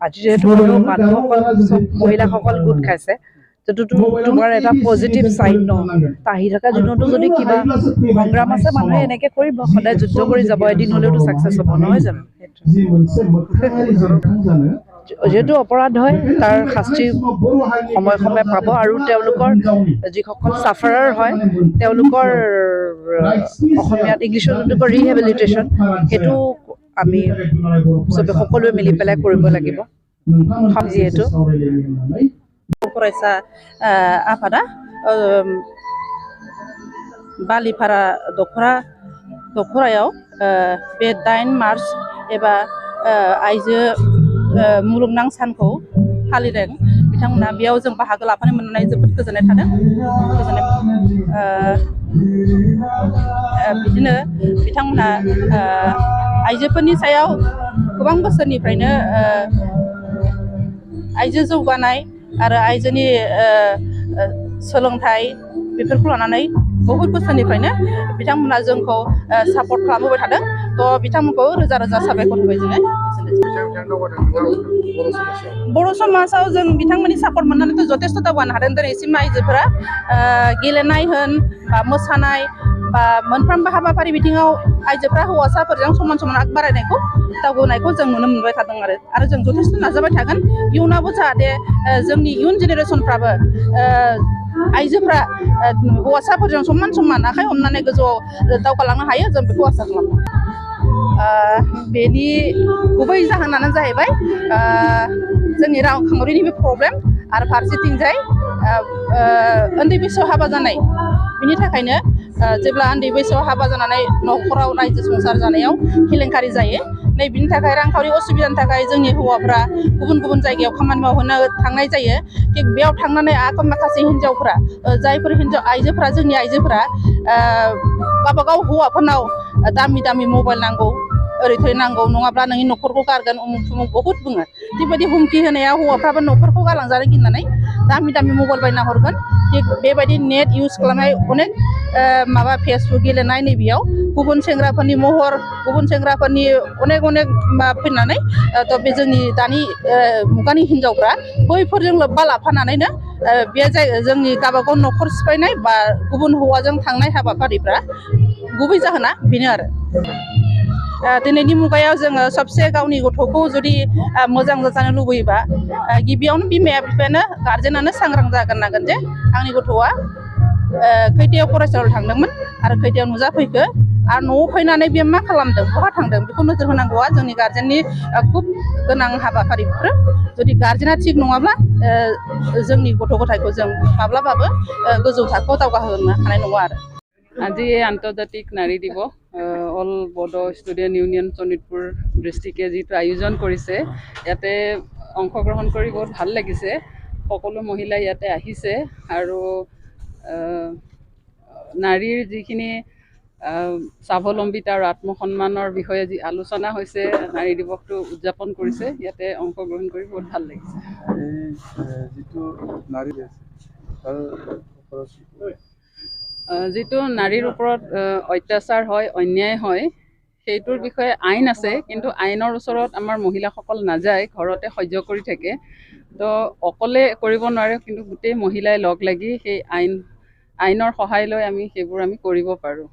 আজি যেহেতু মানুহসকল চব মহিলাসকল গোট খাইছে যেটোতো তোমাৰ এটা পজিটিভ সাইড ন আহি থকা দিনতো যদি কিবা সংগ্ৰাম আছে মানুহে এনেকে কৰিব সদায় যুদ্ধ কৰি যাব এদিন হলেওতো সাকসেস হ'ব নহয় জানো যেহেতু অপৰাধ হয় তাৰ শাস্তি সময় সময় পাব আৰু তেওঁলোকৰ যিসকল সাফাৰাৰ হয় তেওঁলোকৰ অসমীয়াত ইংলিছত যোনটো ৰিহেবিলিটেশ্যন সেইটো আমি সবে সকলোৱে মিলি পেলাই কৰিব লাগিব যিহেতু फरायसा आफादा बालिपारा दखरायाव बे 8 मार्च एबा आइजो मुलुगनां सानखौ फालिदों बिथांमोना बेयाव जों बाहागो लाफानो मोननानै जोबोद गोजोननाय थादों बिदिनो बिथांमोना आइजोफोरनि सायाव गोबां बोसोरनिफ्रायनो आइजो जौगानाय आरो आइजोनि सोलोंथाइ बेफोरखौ लानानै बहुत बोसोरनिफ्रायनो बिथांमोना जोंखौ सापर्ट खालामबाय थादों तो बिथांमोनखौ रोजा रोजा साबायखर होबाय जोङो बर' समाजाव जों बिथांमोननि सापर्ट मोननानैथ' जथेस्थ दावगानो हादों दिनैसिम आइजोफोरा गेलेनाय होन बा मोसानाय बा मोनफ्रोमबो हाबाफारि बिथिङाव आइजोफोरा हौवासाफोरजों समान समान आग बारायनायखौ दावगानायखौ जों नुनो मोनबाय थादों आरो जों जथेस्थ नाजाबाय थागोन इयुनावबो जाहाथे जोंनि इयुन जेनेरेसनफ्राबो आइजोफ्रा हौवासाफोरजों समान समान आखाइ हमनानै गोजौआव दावगालांनो हायो जों बेखौ आसा खालामो बेनि गुबै जाहोनानो जाहैबाय जोंनि रांखावरिनि बे प्रब्लेम आरो फारसेथिंजाय उन्दै बैसोआव हाबा जानाय बिनि थाखायनो जेब्ला उन्दै बैसोआव हाबा जानानै न'खराव रायजो संसार जानायाव केलेंकारि जायो नै बिनि थाखाय रांखावरि असुबिदानि थाखाय जोंनि हौवाफ्रा गुबुन गुबुन जायगायाव खामानि मावहैनो थांनाय जायो थिग बेयाव थांनानै माखासे हिन्जावफ्रा जायफोर आइजोफ्रा जोंनि आइजोफ्रा गावबागाव हौवाफोरनाव दामि दामि मबाइल नांगौ ओरै थोरै नांगौ नङाब्ला नोंनि न'खरखौ गारगोन उमुक थुमुक बहुत बुङो बेबायदि हुमखि होनाया हौवाफ्राबो न'खरखौ गालांजानो गिनानै दामि दामि मबाइल बायना हरगोन थिग बेबायदि नेट इउज खालामनाय अनेक माबा फेसबुक गेलेनाय नैबेयाव गुबुन सेंग्राफोरनि महर गुबुन सेंग्राफोरनि अनेक फैनानै तो बे जोंनि दानि मुगानि हिन्जावफ्रा बैफोरजों लोब्बा लाफानानैनो बे जोंनि गावबागाव न'खर सिफायनाय बा गुबुन हौवाजों थांनाय हाबाफारिफ्रा गुबै जाहोना बेनो आरो दिनैनि मुगायाव जोङो सबसे गावनि गथ'खौ जुदि मोजां जाजानो लुबैयोबा गिबियावनो बिमा बिफायानो गार्जेनानो सांग्रां जाग्रोनांगोन जे आंनि गथ'आ खैथायाव फरायसालियाव थांदोंमोन आरो खैथायाव नुजाफैखो आरो न'आव फैनानै बे मा खालामदों बहा थांदों बेखौ नोजोर होनांगौआ जोंनि गार्जेननि खुब गोनां हाबाफारिफोर जुदि गार्जेना थिग नङाब्ला जोंनि गथ' गथायखौ जों माब्लाबाबो गोजौ थाखोआव दावगाहोनो हानाय नङा आरो আজি আন্তৰ্জাতিক নাৰী দিৱস অল বড়ো ষ্টুডেণ্ট ইউনিয়ন শোণিতপুৰ ডিষ্ট্ৰিক্টে যিটো আয়োজন কৰিছে ইয়াতে অংশগ্ৰহণ কৰি বহুত ভাল লাগিছে সকলো মহিলা ইয়াতে আহিছে আৰু নাৰীৰ যিখিনি স্বাৱলম্বিতা আৰু আত্মসন্মানৰ বিষয়ে যি আলোচনা হৈছে নাৰী দিৱসটো উদযাপন কৰিছে ইয়াতে অংশগ্ৰহণ কৰি বহুত ভাল লাগিছে যিটো নাৰীৰ ওপৰত অত্যাচাৰ হয় অন্যায় হয় সেইটোৰ বিষয়ে আইন আছে কিন্তু আইনৰ ওচৰত আমাৰ মহিলাসকল নাযায় ঘৰতে সহ্য কৰি থাকে তো অকলে কৰিব নোৱাৰে কিন্তু গোটেই মহিলাই লগ লাগি সেই আইনৰ সহায় লৈ আমি সেইবোৰ আমি কৰিব পাৰোঁ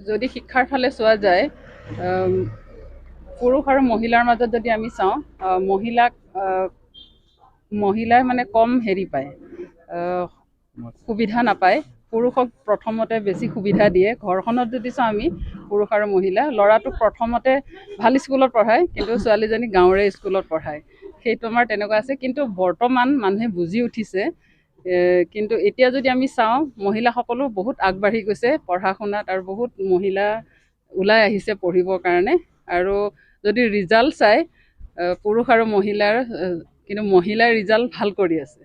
যদি শিক্ষাৰ ফালে চোৱা যায় পুৰুষ আৰু মহিলাৰ মাজত যদি আমি চাওঁ মহিলাই মানে কম হেৰি পায় সুবিধা নাপায় পুৰুষক প্ৰথমতে বেছি সুবিধা দিয়ে ঘৰখনত যদি চাওঁ আমি পুৰুষ আৰু মহিলা ল'ৰাটোক প্ৰথমতে ভাল স্কুলত পঢ়ায় কিন্তু ছোৱালীজনী গাঁৱৰে স্কুলত পঢ়ায় সেইটো আমাৰ তেনেকুৱা আছে কিন্তু বৰ্তমান মানুহে বুজি উঠিছে কিন্তু এতিয়া যদি আমি চাওঁ মহিলাসকলো বহুত আগবাঢ়ি গৈছে পঢ়া শুনাত আৰু বহুত মহিলা ওলাই আহিছে পঢ়িবৰ কাৰণে আৰু যদি ৰিজাল্ট চাই পুৰুষ আৰু মহিলাৰ কিন্তু মহিলাৰ ৰিজাল্ট ভাল কৰি আছে